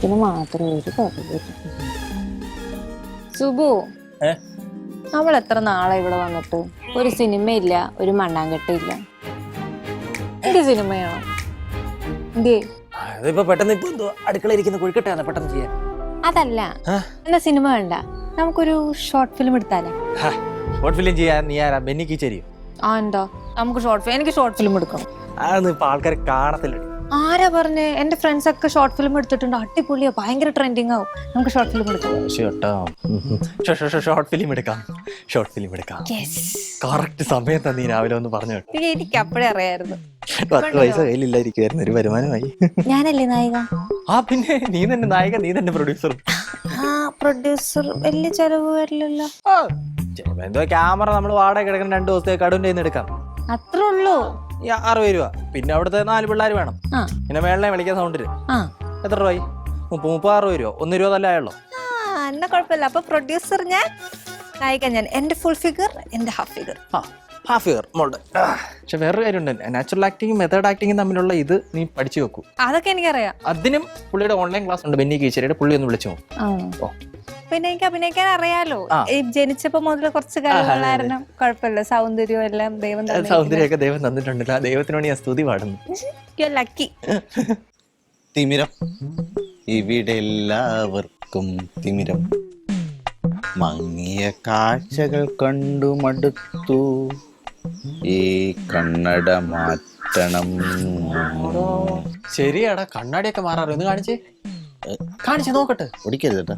ആവശ്യത്തിന് മാത്രം ഒരു കുറവ്. സുബു, അവൾ എത്ര നാളെ ഇവിടെ വന്നിട്ട് ഒരു സിനിമയില്ല, ഒരു മണ്ണാങ്കട്ടയില്ല. എന്ത് സിനിമയാണോ? അതിപ്പോ പെട്ടെന്ന് ഇപ്പൊ അടുക്കള ഇരിക്കുന്ന കുഴിക്കട്ടെ പെട്ടെന്ന് ചെയ്യാൻ. അതല്ല, എന്നാ സിനിമ വേണ്ട, നമുക്കൊരു ഷോർട്ട് ഫിലിം എടുത്താലേ? ഷോർട്ട് ഫിലിം ചെയ്യാൻ നീ ആരാ? ബെന്നിക്ക് ചെരിയും. എന്താ നമുക്ക് എനിക്ക് ഷോർട്ട് ഫിലിം എടുക്കണം. അതൊന്നും ഇപ്പൊ ആൾക്കാരെ കാണത്തില്ല. ആരാ പറഞ്ഞേ? എന്റെ ഫ്രണ്ട്സ് ഒക്കെ ഷോർട്ട് ഫിലിം എടുത്തിട്ടുണ്ട്, അടിപൊളിയാ, ഭയങ്കര ട്രെൻഡിങ് ആവും. നമുക്ക് ഷോർട്ട് ഫിലിം എടുക്കാം. ഷോർട്ട് ഫിലിം എടുക്കാം. ഷോർട്ട് ഫിലിം എടുക്കാം. കറക്റ്റ് സമയത്താ നീ രാവിലെ ഒന്ന് പറഞ്ഞു കേട്ടോ. എനിക്ക് അപ്പഴേ അറിയായിരുന്നു. 10 പൈസ കയ്യിലില്ലായിരിക്കുമായിരുന്നു, ഒരു വരുമാനമായി. ഞാനല്ലേ നായിക? പിന്നെ നീ തന്നെ നായിക, നീ തന്നെ പ്രൊഡ്യൂസർ. പ്രൊഡ്യൂസർ വലിയ ചെലവ് വരില്ലല്ലോ. എന്തോ ക്യാമറ നമ്മൾ വാടക കിടക്കുന്ന 2 ദിവസത്തേക്ക് കടുവിന്റെ കയ്യിൽ നിന്ന് എടുക്കാം. അത്രേ ഉള്ളൂ. 60 രൂപ. പിന്നെ അവിടുത്തെ 4 പിള്ളേർ വേണം. പിന്നെ മേളിനെ വിളിക്കാൻ സൗണ്ടില് എത്ര രൂപ? 30-60 രൂപ. 1 രൂപ തന്നെ ആയുള്ളൂ. എന്നാ കുഴപ്പമില്ല. അപ്പൊ പ്രൊഡ്യൂസർ ഞാൻ, നായിക ഞാൻ. എന്റെ ഫുൾ ഫിഗർ, എന്റെ ഹാഫ് ഫിഗർ. ഹാഫ് ഇയർ മോളുടെ. പക്ഷെ വേറൊരു കാര്യമുണ്ട്, നാച്ചുറൽ ആക്ടിങ്ങും മെത്തേഡ് ആക്ടിങ്ങും തമ്മിലുള്ള ഇത് നീ പഠിച്ചു വെക്കൂ. അതൊക്കെ എനിക്കറിയാം. അതിനും പുള്ളിയുടെ ഓൺലൈൻ ക്ലാസ് ഉണ്ട്, ബെന്നി കീച്ചേരിയുടെ. പുള്ളി ഒന്ന് വിളിച്ചോ. പിന്നെ എനിക്ക് അഭിനയിക്കാൻ അറിയാലോ. ജനിച്ചപ്പോ മുതൽ കുറച്ച് കഴിവുകളായിരുന്നു. കുഴപ്പമില്ല. സൗന്ദര്യം എല്ലാം ദൈവം, സൗന്ദര്യമൊക്കെ ദൈവം തന്നിട്ടുണ്ടല്ലോ. ദൈവത്തിനോട് ഞാൻ സ്തുതി പാടുന്നു. ലക്കി. തിമിരം ഇവിടെ എല്ലാവർക്കും തിമിരം. മങ്ങിയ കാഴ്ചകൾ കണ്ടു മടുത്തു, ഈ കണ്ണട മാറ്റണം. ശരിയാടാ, കണ്ണാടിയൊക്കെ മാറാറോ? ഒന്ന് കാണിച്ചേ നോക്കട്ടെ. ഓടിക്കരുതട്ടാ.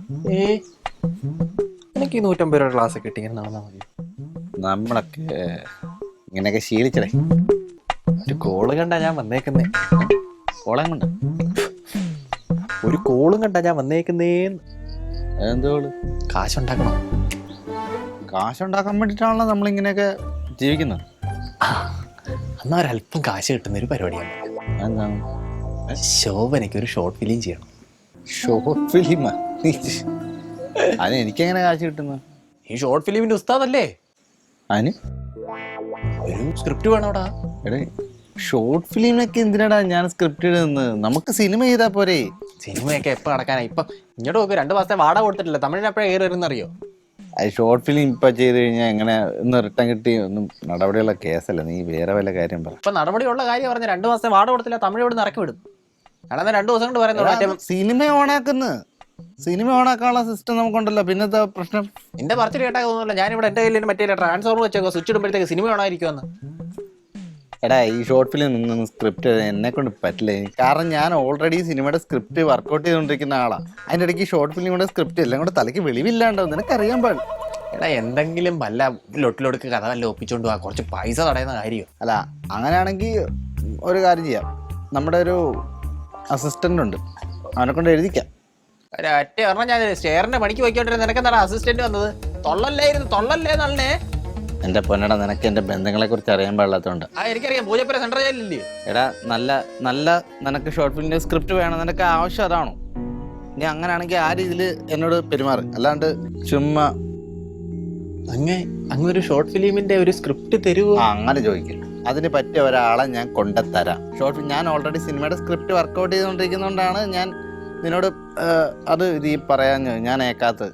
എനിക്ക് 150 രൂപ ക്ലാസ് ഒക്കെ ഇങ്ങനെ നടന്നാ മതി. നമ്മളൊക്കെ ഇങ്ങനെയൊക്കെ ശീലിച്ചടേ. ഒരു കോള് കണ്ടാ ഞാൻ വന്നേക്കുന്നേ. കോളം കൊണ്ട് ഒരു കോളും കണ്ടാ ഞാൻ വന്നേക്കുന്നേന്ന്. എന്തോള്? കാശുണ്ടാക്കണം. കാശുണ്ടാക്കാൻ വേണ്ടിയിട്ടാണല്ലോ നമ്മളിങ്ങനെയൊക്കെ ജീവിക്കുന്നത്. എന്നാ ഒരല്പം കാശ് കിട്ടുന്ന ഒരു പരിപാടിയാണ്. എന്താണ്? ശോഭനയ്ക്ക് ഒരു ഷോർട്ട് ഫിലിം ചെയ്യണം. ഷോർട്ട് ഫിലിമാ? അതിന് എനിക്കെങ്ങനെ കാശ് കിട്ടുന്നത്? ഈ ഷോർട്ട് ഫിലിമിന്റെ ഉസ്താദല്ലേ? അതിന് ഒരു സ്ക്രിപ്റ്റ് വേണോടാ. എടേ, ഷോർട്ട് ഫിലിമിനൊക്കെ എന്തിനാടാ ഞാൻ സ്ക്രിപ്റ്റ് ഇടുന്നത്? നമുക്ക് സിനിമ ചെയ്താൽ പോരെ? സിനിമയൊക്കെ എപ്പോൾ നടക്കാനാ? ഇപ്പൊ ഇങ്ങോട്ട് നോക്ക്, 2 മാസത്തെ വാടക കൊടുത്തിട്ടില്ല. തമിഴിന് എപ്പോഴാണ് കയറി വരുന്നറിയോ? അത് ഷോർട്ട് ഫിലിം ഇപ്പം ചെയ്ത് കഴിഞ്ഞാൽ എങ്ങനെ ഒന്ന് റിട്ടേൺ കിട്ടി ഒന്നും നടപടിയുള്ള കേസല്ല. നീ വേറെ വല്ല കാര്യം പറ. ഇപ്പൊ നടപടിയുള്ള കാര്യം പറഞ്ഞ 2 മാസത്തെ വാടക കൊടുത്തില്ല, തമിഴ് ഇവിടെ ഇറക്കി വിടും. അല്ലാതെ 2 ദിവസം കൊണ്ട് പറയുന്നത്. സിനിമ ഓണാക്കുന്നു. സിനിമ ഓണാക്കാനുള്ള സിസ്റ്റം നമുക്കുണ്ടല്ലോ. പിന്നത്തെ പ്രശ്നം എന്റെ പറച്ചിൽ കേട്ടാ തോന്നുന്നില്ല. ഞാനിവിടെ എന്റെ കയ്യിൽ മറ്റേ ട്രാൻസ്ഫോർമർ വെച്ചേക്കോ, സ്വിച്ച് ഇടുമ്പോഴത്തേക്ക് സിനിമ ഓണായിരിക്കുമെന്ന്. എടാ, ഈ ഷോർട്ട് ഫിലിം നിന്നൊന്നും സ്ക്രിപ്റ്റ് എന്നെ കൊണ്ട് പറ്റില്ല. കാരണം ഞാൻ ഓൾറെഡി സിനിമയുടെ സ്ക്രിപ്റ്റ് വർക്കൗട്ട് ചെയ്തുകൊണ്ടിരിക്കുന്ന ആളാണ്. അതിൻ്റെ ഇടയ്ക്ക് ഷോർട്ട് ഫിലിമിയുടെ സ്ക്രിപ്റ്റ് എല്ലാം കൂടെ തലയ്ക്ക് വെളിവില്ലാണ്ടാവും. നിനക്കറിയാൻ പാടില്ല. എടാ, എന്തെങ്കിലും വല്ല ലൊട്ടിലൊടുക്ക് കഥ വല്ല ഒപ്പിച്ചോണ്ട് പോവാ, കുറച്ച് പൈസ തടയുന്ന കാര്യം. അല്ല, അങ്ങനെയാണെങ്കിൽ ഒരു കാര്യം ചെയ്യാം. നമ്മുടെ ഒരു അസിസ്റ്റൻ്റ് ഉണ്ട്, അവനെ കൊണ്ട് എഴുതിക്കാം. ഒറ്റ പറഞ്ഞാൽ ഞാൻ സ്റ്റെയറിന്റെ പണിക്ക് പോയിക്കോട്ടെ. നിനക്കെന്താണ് അസിസ്റ്റന്റ് വന്നത്? തൊള്ളല്ലേ നല്ലേ. എന്റെ പൊന്നട, നിനക്ക് എന്റെ ബന്ധങ്ങളെ കുറിച്ച് അറിയാൻ പാടില്ലാത്തതുകൊണ്ട്. എനിക്കറിയാം, പൂജപ്പുര സെൻട്രൽ ജയിലില്ലേ. എടാ, നല്ല നിനക്ക് ഷോർട്ട് ഫിലിമിന്റെ സ്ക്രിപ്റ്റ് വേണം. നിനക്ക് ആവശ്യം അതാണോ? ഇനി അങ്ങനെയാണെങ്കിൽ ആ രീതിയിൽ എന്നോട് പെരുമാറും. അല്ലാണ്ട് ചുമ്മാ അങ്ങൊരു ഷോർട്ട് ഫിലിമിന്റെ ഒരു സ്ക്രിപ്റ്റ് തരുമോ? അങ്ങനെ ചോദിക്കും. അതിന് പറ്റിയ ഒരാളെ ഞാൻ കൊണ്ടുതരാം. ഷോർട്ട് ഫിലിം ഞാൻ ഓൾറെഡി സിനിമയുടെ സ്ക്രിപ്റ്റ് വർക്കൗട്ട് ചെയ്തുകൊണ്ടിരിക്കുന്നതുകൊണ്ടാണ് ഞാൻ നിന്നോട് അത് ഇത് പറയാൻ ഞാൻ ഏക്കാത്തത്.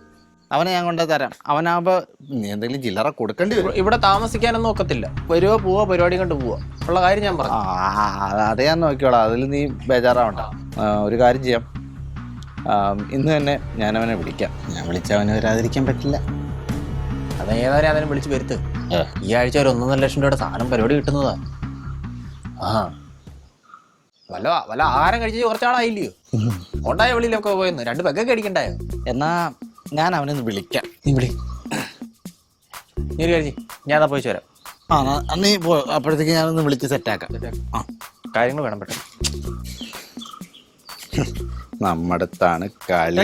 അവനെ ഞാൻ കൊണ്ടുതരാം. അവനാകുമ്പോൾ നീ എന്തെങ്കിലും ചില്ലറ കൊടുക്കേണ്ടി വരും. ഇവിടെ താമസിക്കാനൊന്നും ഒക്കത്തില്ല. വരുവോ പോവോ, പരിപാടി കണ്ട് പോവാ ഉള്ള കാര്യം ഞാൻ പറഞ്ഞു. അതേ ഞാൻ നോക്കിയോളാം. അതിൽ നീ ബേജാറാവണ്ട. ഒരു കാര്യം ചെയ്യാം, ഇന്ന് തന്നെ ഞാൻ അവനെ വിളിക്കാം. ഞാൻ വിളിച്ചാൽ അവന് വരാതിരിക്കാൻ പറ്റില്ല. അതേതായാലും അതിനെ വിളിച്ച് വരുത്ത്. ഈ ആഴ്ച ഒരു 1.5 ലക്ഷം രൂപയുടെ സാധനം പരിപാടി കിട്ടുന്നതാ. വല്ല ആഹാരം കഴിച്ച് കുറച്ചാളായില്ലയോ? ഉണ്ടായ വെളിയിലൊക്കെ പോയെന്ന് 2 പെഗ്ഗൊക്കെ അടിക്കണ്ടായോ? എന്നാ ഞാൻ അവനൊന്ന് വിളിക്കാം. നീ വിളി. നീ ഒരു കാര്യം, ഞാൻ പോയി വരാം. നീ പോ. അപ്പോഴത്തേക്ക് ഞാനൊന്ന് വിളിച്ച് സെറ്റാക്കാം. കാര്യങ്ങൾ വേണം പെട്ടെന്ന്. നമ്മുടെ അടുത്താണ് കളി.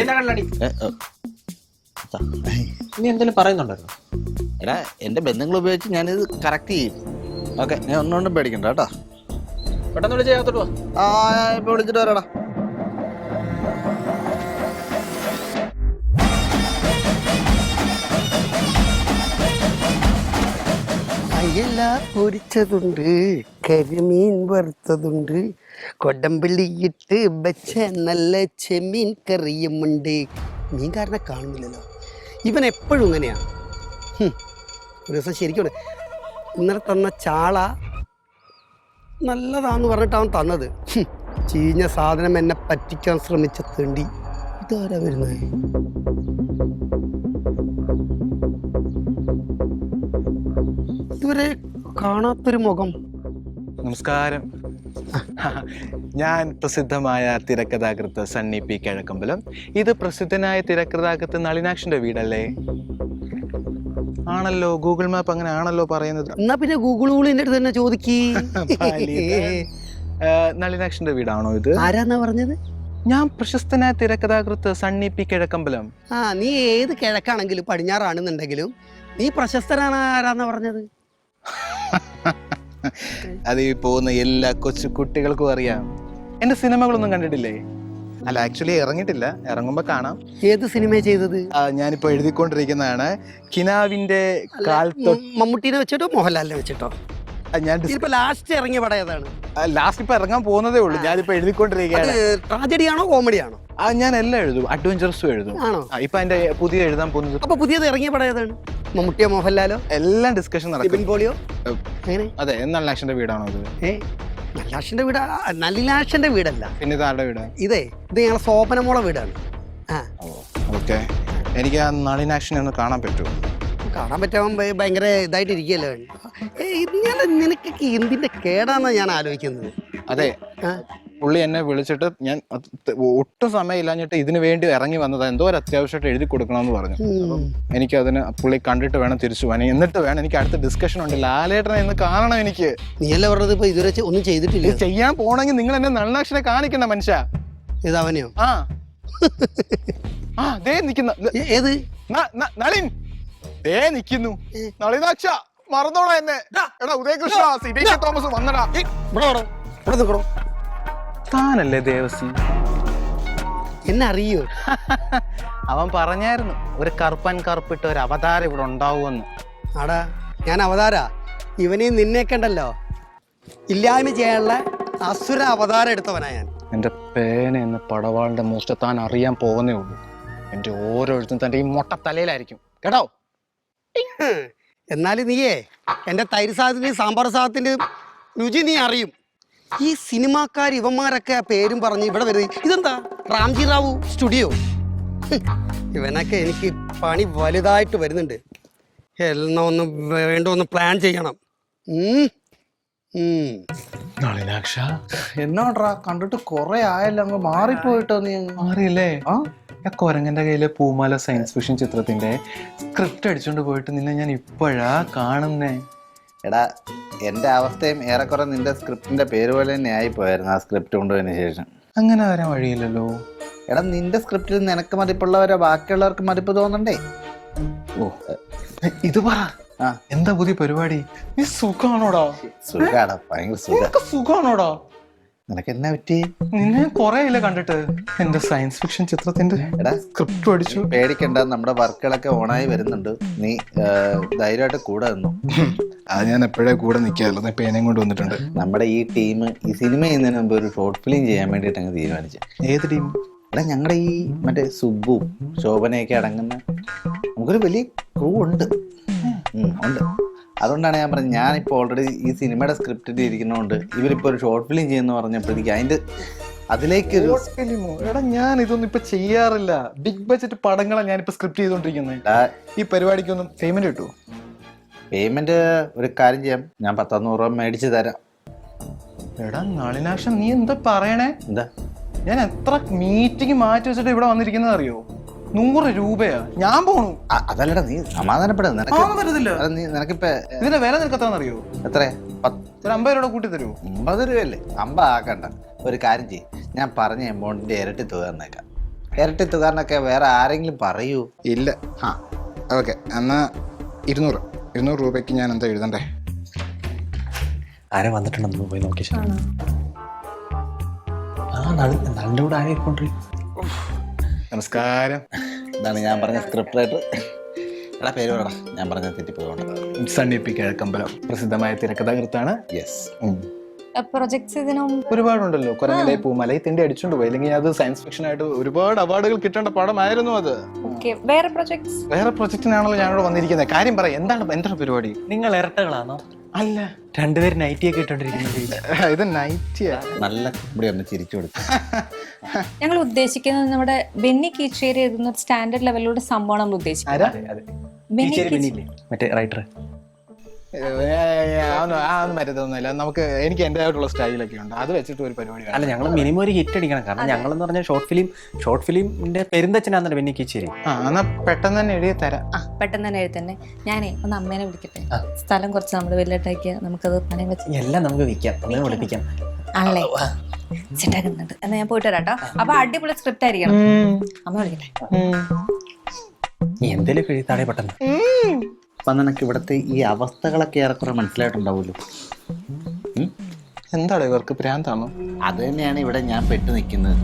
നീ എന്തെങ്കിലും പറയുന്നുണ്ടായിരുന്നു? എടാ, എൻ്റെ ബന്ധങ്ങൾ ഉപയോഗിച്ച് ഞാനിത് കറക്റ്റ് ചെയ്യും. ഓക്കെ, നീ ഒന്നുകൊണ്ടും പേടിക്കണ്ട കേട്ടോ. പെട്ടെന്ന് വിളിച്ച് ചേർത്തോട്ട് പോ. ഞാൻ ഇപ്പോൾ വിളിച്ചിട്ട് വരാടാ. അയല പൊരിച്ചതുണ്ട്, കരിമീൻ വറുത്തതുണ്ട്, കൊടമ്പള്ളിയിട്ട് വെച്ച നല്ല ചെമ്മീൻ കറിയുമുണ്ട്. മീൻകാരനെ കാണുന്നില്ലല്ലോ, ഇവൻ എപ്പോഴും ഇങ്ങനെയാണ്. ഒരു ദിവസം ശരിക്കും ഇന്നലെ തന്ന ചാള നല്ലതാന്ന് പറഞ്ഞിട്ട് അവൻ തന്നത്. ചീഞ്ഞ സാധനം എന്നെ പറ്റിക്കാൻ ശ്രമിച്ച തേണ്ടി. ഇതാരാ വരുന്നത്? ഇതുവരെ കാണാത്തൊരു മുഖം. നമസ്കാരം. ഞാൻ പ്രസിദ്ധമായ തിരക്കഥാകൃത്ത് സണ്ണി പി കിഴക്കമ്പലം. ഇത് പ്രസിദ്ധനായ തിരക്കഥാകൃത്ത് നളിനാക്ഷന്റെ വീടല്ലേ? ആണല്ലോ, ഗൂഗിൾ മാപ്പ് അങ്ങനെ ആണല്ലോ പറയുന്നത്. എന്നാ പിന്നെ ഗൂഗിളിന്റെ അടുത്ത് തന്നെ ചോദിക്കേ. നളിനാക്ഷന്റെ വീടാണോ ഇത്? ആരാന്നാ പറഞ്ഞത്? ഞാൻ പ്രശസ്തനായ തിരക്കഥാകൃത്ത് സണ്ണി പി കിഴക്കമ്പലം. ആ, നീ ഏത് കിഴക്കാണെങ്കിലും പടിഞ്ഞാറാണെന്നുണ്ടെങ്കിലും നീ പ്രശസ്തനാണ് ആരാന്നാ പറഞ്ഞത്? അത് ഈ പോകുന്ന എല്ലാ കൊച്ചു കുട്ടികൾക്കും അറിയാം. എന്റെ സിനിമകളൊന്നും കണ്ടിട്ടില്ലേ? അല്ല, ആക്ച്വലി ഇറങ്ങിയിട്ടില്ല, ഇറങ്ങുമ്പോ കാണാം. ഏത് സിനിമ ചെയ്തത്? ഞാനിപ്പോ എഴുതിക്കൊണ്ടിരിക്കുന്നതാണ് കിനാവിന്റെ കാൽ മമ്മൂട്ടിനെ വെച്ചിട്ടോ മോഹൻലാലിനെ വെച്ചിട്ടോ? ഞാൻ ഇപ്പൊ ലാസ്റ്റ് ഇറങ്ങിയ പടം ഏതാണ്? ലാസ്റ്റ് ഇപ്പൊ ഇറങ്ങാൻ പോകുന്നതേ ഉള്ളൂ. ഞാനിപ്പോ എഴുതിക്കൊണ്ടിരിക്കുകയാണ്. ട്രാജഡിയാണോ കോമഡിയാണോ? ഞാൻ എല്ലാം എഴുതും, അഡ്വഞ്ചറസും എഴുതും. ആണോ? ഇപ്പൊ എന്റെ പുതിയ എഴുതാൻ പോകുന്നത്. അപ്പൊ പുതിയത് ഇറങ്ങിയ പടം ഏതാണ്? മമ്മൂട്ടിയോ മോഹൻലാലോ? എല്ലാം ഡിസ്കഷൻ നടക്കും. പോളിയോ? എങ്ങനെ? അതെ, നളിനാക്ഷന്റെ വീടാണോ ഇത്? നളിനാക്ഷന്റെ വീടാ? നളിനാക്ഷന്റെ വീടല്ല. പിന്നെ ഇത് ആരുടെ വീടാ? ഇത് ഞങ്ങളെ സോപ്പനമോളെ വീടാണ്. ഓക്കെ. എനിക്ക് ആ നളിനാക്ഷനെ ഒന്ന് കാണാൻ പറ്റുമോ? കാണാൻ പറ്റാൻ ഭയങ്കര ഇതായിട്ട് ഇരിക്കുകയല്ലോ. ഇങ്ങനെ നിനക്കൊക്കെ എന്തിന്റെ കേടാന്നാ ഞാൻ ആലോചിക്കുന്നത്. അതെ, പുള്ളി എന്നെ വിളിച്ചിട്ട് ഞാൻ ഒട്ടും സമയമില്ലാഞ്ഞിട്ട് ഇതിനു വേണ്ടി ഇറങ്ങി വന്നത്. എന്തോ ഒരു അത്യാവശ്യമായിട്ട് എഴുതി കൊടുക്കണമെന്ന് പറഞ്ഞു. എനിക്ക് അതിന് പുള്ളി കണ്ടിട്ട് വേണം തിരിച്ചു പോകാൻ. എന്നിട്ട് വേണം എനിക്ക് അടുത്ത ഡിസ്കഷൻ ഉണ്ട്. ലാലേട്ടനെ ഇന്ന് കാണണം എനിക്ക്. നീയല്ലേ പറഞ്ഞത് ഇപ്പൊ ഇതുവരെ ഒന്നും ചെയ്തിട്ടില്ല? ചെയ്യാൻ പോണെങ്കിൽ നിങ്ങൾ എന്നെ നളിനാക്ഷനെ കാണിക്കണ്ട മനുഷ്യ. ഏതാവനെയോ? ദേ നിക്കുന്ന. ഏത് നളിൻ? ദേ നിക്കുന്നു നളിനാക്ഷ. മറന്നോടാ എന്നെ. എടാ ഉദയകൃഷ്ണ, സിബി തോമസ് വന്നടാ. താനല്ലേ ദേവസി? എന്നെ അറിയോ? അവൻ പറഞ്ഞായിരുന്നു ഒരു കറുപ്പിട്ട് ഒരു അവതാരം ഇവിടെ ഉണ്ടാവുമെന്ന്. ആടാ, ഞാൻ അവതാരാ? ഇവനെയും നിന്നെയൊക്കെ ഉണ്ടല്ലോ ഇല്ലായ്മ ചെയ്യാനുള്ള അസുര അവതാരം എടുത്തവനാ ഞാൻ. എന്റെ പേന എന്ന പടവാളിന്റെ മൂസ്റ്റ താൻ അറിയാൻ പോകുന്നേ ഉള്ളൂ. എന്റെ ഓരോ എഴുത്തും തന്റെ ഈ മൊട്ട തലയിലായിരിക്കും കേട്ടോ. എന്നാലും നീയേ എൻ്റെ തൈര് സാധനത്തിൻ്റെയും സാമ്പാർ സാധനത്തിൻ്റെയും രുചി നീ അറിയും. ഈ സിനിമാക്കാർ ഇവന്മാരൊക്കെ ആ പേരും പറഞ്ഞ് ഇവിടെ വരുന്നത് ഇതെന്താ? റാംജി റാവു സ്റ്റുഡിയോ? ഇവനൊക്കെ എനിക്ക് പണി വലുതായിട്ട് വരുന്നുണ്ട്. എല്ലാം ഒന്ന് പ്ലാൻ ചെയ്യണം. നളിനാക്ഷ, എന്നോടാ കണ്ടിട്ട് കൊറേ ആയല്ലോ, അങ്ങ് മാറിപ്പോയിട്ടോ നീ? മാറിയില്ലേ? കൊരങ്ങന്റെ കയ്യിലെ പൂമാല സയൻസ് ഫിക്ഷൻ ചിത്രത്തിന്റെ സ്ക്രിപ്റ്റ് അടിച്ചോണ്ട് പോയിട്ട് നിന്നെ ഞാൻ ഇപ്പോഴാ കാണുന്നേ. എടാ, എൻ്റെ അവസ്ഥയും ഏറെക്കുറെ നിന്റെ സ്ക്രിപ്റ്റിന്റെ പേര് പോലെ തന്നെ ആയിപ്പോയായിരുന്നു ആ സ്ക്രിപ്റ്റ് കൊണ്ടുപോയതിനു ശേഷം. അങ്ങനെ വരാൻ വഴിയില്ലല്ലോ. എടാ, നിന്റെ സ്ക്രിപ്റ്റിൽ നിനക്ക് മതിപ്പുള്ളവരെ ബാക്കിയുള്ളവർക്ക് മതിപ്പ് തോന്നണ്ടേ? ഇത് പറ, എന്താ പുതിയ പരിപാടി? നീ സുഖാണോടാ? സുഖാടാ, ഭയങ്കര സുഖാണോടാ? നിനക്ക് എന്നാ പറ്റി? നിന്നെ കൊറേ ഇല്ല കണ്ടിട്ട്. എന്റെ സയൻസ് ഫിക്ഷൻ ചിത്രത്തിന്റെ സ്ക്രിപ്റ്റ് അടിച്ചു. പേടിക്കണ്ട, നമ്മുടെ വർക്കുകളൊക്കെ ഓണായി വരുന്നുണ്ട്. നീ ധൈര്യമായിട്ട് കൂടെ നിന്നു. അത് ഞാൻ എപ്പോഴേ കൂടെ നിൽക്കാമല്ലോ. പേനയും കൊണ്ട് വന്നിട്ടുണ്ട്. നമ്മുടെ ഈ ടീം ഈ സിനിമ ചെയ്യുന്നതിന് മുമ്പ് ഒരു ഷോർട്ട് ഫിലിം ചെയ്യാൻ വേണ്ടിയിട്ട് അങ്ങ് തീരുമാനിച്ചു. ഏത് ടീം? എടാ, ഞങ്ങളുടെ ഈ മറ്റേ സുബ്ബു ശോഭനയൊക്കെ അടങ്ങുന്ന നമുക്കൊരു വലിയ ക്രൂ ഉണ്ട്. അതുകൊണ്ടാണ് ഞാൻ പറഞ്ഞത്, ഞാനിപ്പോൾ ഓൾറെഡി ഈ സിനിമയുടെ സ്ക്രിപ്റ്റിൽ ഇരിക്കുന്നതുകൊണ്ട് ഇവരിപ്പോൾ ഒരു ഷോർട്ട് ഫിലിം ചെയ്യുന്ന പറഞ്ഞപ്പോഴത്തേക്ക് അതിലേക്ക് എടാ, ഞാൻ ഇതൊന്നും ഇപ്പൊ ചെയ്യാറില്ല. ബിഗ് ബഡ്ജറ്റ് പടങ്ങളാണ് ഞാനിപ്പോ സ്ക്രിപ്റ്റ് ചെയ്തോണ്ടിരിക്കുന്നത്. ഈ പരിപാടിക്കൊന്നും പേയ്മെന്റ് കിട്ടുമോ? പേയ്മെന്റ് ഒരു കാര്യം ചെയ്യാം, ഞാൻ 100 രൂപ മേടിച്ച് തരാം. എടാ നളിനാക്ഷൻ, നീ എന്താ പറയണേ? എന്താ? ഞാൻ എത്ര മീറ്റിംഗ് മാറ്റി വെച്ചിട്ട് ഇവിടെ വന്നിരിക്കുന്നത് അറിയോ? 100 രൂപയാ. ഞാൻ പോണു. അതല്ലടാ, നീ സമാധാനപ്പെടുക. നിനക്കിപ്പോ ഇതിന്റെ വില നിനക്ക് എത്രയാണെന്നറിയോ? എത്രയാ? 50 രൂപ കൂട്ടി തരൂ. 50 രൂപയല്ലേ? 50 ആക്കണ്ട. ഒരു കാര്യം ചെയ്യും, ഞാൻ പറഞ്ഞ എമൗണ്ടിന്റെ ഇരട്ടി തുക തന്നേക്കാം. ഇരട്ടി തുകന്നൊക്കെ വേറെ ആരെങ്കിലും പറയൂ? ഇല്ല. ഓക്കെ, എന്നാ 200 രൂപയ്ക്ക് ഞാൻ എന്താ എഴുതണ്ടേ? ആരെ വന്നിട്ടുണ്ടെന്ന് പോയി നോക്കി. നളിന്റെ കൂടെ ആരെ കൊണ്ടു? നമസ്കാരം. ഇതാണ് ഞാൻ പറഞ്ഞ സ്ക്രിപ്റ്റ് റൈറ്റർ. എടാ പേര് പറടാ, ഞാൻ പറഞ്ഞ തെറ്റിപ്പോയോണ്ട്. സണ്ണി പി കിഴക്കമ്പലം പ്രസിദ്ധമായ തിരക്കഥാകൃത്താണ്. യെസ്. പ്രൊജക്ട്സ് ഇതിനും ഒരുപാടുണ്ടല്ലോ. കുറഞ്ഞ പൂമലൈ തിണ്ടി അടിച്ചോണ്ട് പോയി, അല്ലെങ്കിൽ അത് സയൻസ് ഫിക്ഷൻ ആയിട്ട് ഒരുപാട് അവാർഡുകൾ കിട്ടേണ്ട പടമായിരുന്നു അത്. വേറെ പ്രൊജക്ട്സ്? വേറെ പ്രൊജക്റ്റിനാണല്ലോ ഞാനിവിടെ വന്നിരിക്കുന്നത്. കാര്യം പറ, എന്താണ് പരിപാടി? നിങ്ങൾ ഇരട്ടകളാണോ? അല്ല, രണ്ടുപേരും നൈറ്റി ഒക്കെ ഇട്ടോണ്ടിരിക്കുന്നത്. ഇത് നൈറ്റിയാ. നല്ല ഇവിടെ ഒന്ന് ചിരിച്ചു കൊടുത്തു. ഞങ്ങൾ ഉദ്ദേശിക്കുന്നത് നമ്മുടെ ബെന്നി കീച്ചേരി എഴുതുന്ന ഒരു സ്റ്റാൻഡേർഡ് ലെവലിലൂടെ സംഭവം നമ്മൾ ഉദ്ദേശിക്കുന്നത്. മറ്റേ റൈറ്റർ അതൊന്നും മറ്റൊന്നുമില്ല. നമുക്ക് എനിക്ക് എൻ്റെതായിട്ടുള്ള സ്റ്റൈലൊക്കെ ഉണ്ട്, അത് വെച്ചിട്ട് ഒരു പരിപാടി. അല്ല, ഞങ്ങൾ മിനിമം ഒരു ഹിറ്റ് അടിക്കണം. കാരണം ഞങ്ങളെന്ന് പറഞ്ഞാൽ ഷോർട്ട് ഫിലിമിന്റെ പെരുന്തച്ഛനാന്നല്ലോ ബെന്നി കീച്ചേരി. എന്നാ പെട്ടെന്ന് തന്നെ എഴുതി തരാം. പെട്ടെന്ന് തന്നെ എഴുതി തന്നെ. ഞാനേ ഒന്ന് അമ്മേനെ വിളിക്കട്ടെ. സ്ഥലം കുറച്ച് നമ്മൾ വലിയട്ടാക്കിയ നമുക്കത് പണയം വെച്ച് എല്ലാം നമുക്ക് വിൽക്കാം, അങ്ങനെ പഠിപ്പിക്കാം. ആണല്ലേ, സെറ്റാക്കുന്നുണ്ട്. എന്നാ ഞാൻ പോയിട്ട് വരാട്ടോ. അപ്പൊ അടിപൊളി സ്ക്രിപ്റ്റ് ആയിരിക്കണം. അമ്മ വിളിക്കട്ടെ. എന്തേലും എഴുതാടെ പെട്ടെന്ന്. അപ്പൊ നിനക്ക് ഇവിടുത്തെ ഈ അവസ്ഥകളൊക്കെ ഏറെക്കുറെ മനസ്സിലായിട്ടുണ്ടാവുമല്ലോ. എന്താണ് ഇവർക്ക് ഭ്രാന്താണോ? അത് തന്നെയാണ് ഇവിടെ ഞാൻ പെട്ടു നിൽക്കുന്നത്.